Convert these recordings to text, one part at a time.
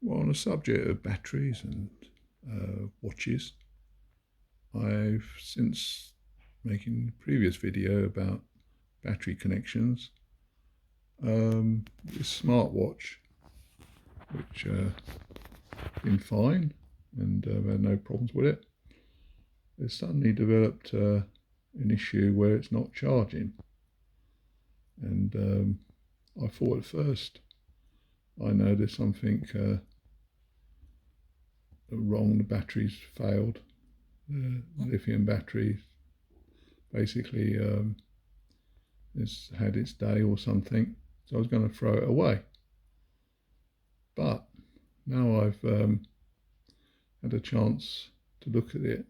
Well, on the subject of batteries and watches, I've since making a previous video about battery connections, this smartwatch, which been fine and I've had no problems with it, has suddenly developed an issue where it's not charging. And I thought at first, I know there's something wrong, the batteries failed. The lithium battery basically has had its day or something, so I was going to throw it away. But now I've had a chance to look at it,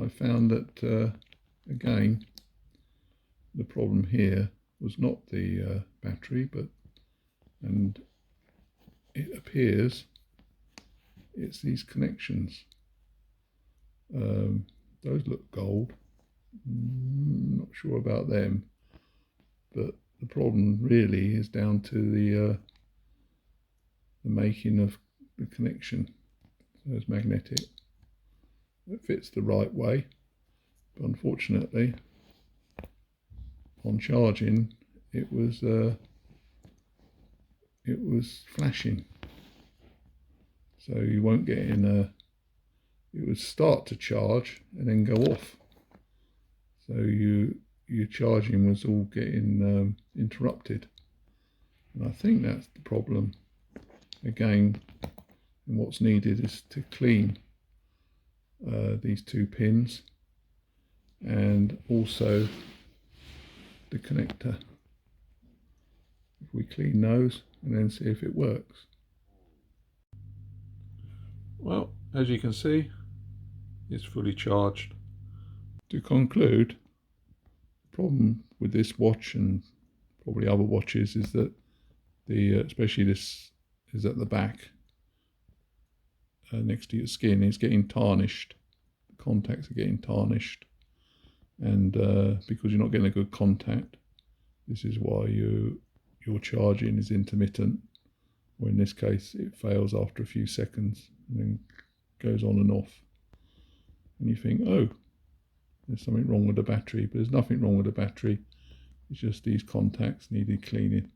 I found that again the problem here was not the battery, and it appears it's these connections. Those look gold. Not sure about them, but the problem really is down to the making of the connection. So it's magnetic. It fits the right way, but unfortunately, on charging, it was flashing. So you won't get in a. It would start to charge and then go off. So your charging was all getting interrupted, and I think that's the problem. Again, and what's needed is to clean these two pins and also the connector. If we clean those and then see if it works. Well, as you can see, it's fully charged. To conclude, the problem with this watch and probably other watches is that especially this is at the back next to your skin, is getting tarnished. The contacts are getting tarnished, and because you're not getting a good contact, this is why your charging is intermittent, or in this case it fails after a few seconds and then goes on and off, and you think, oh, there's something wrong with the battery, but there's nothing wrong with the battery. It's just these contacts needed cleaning.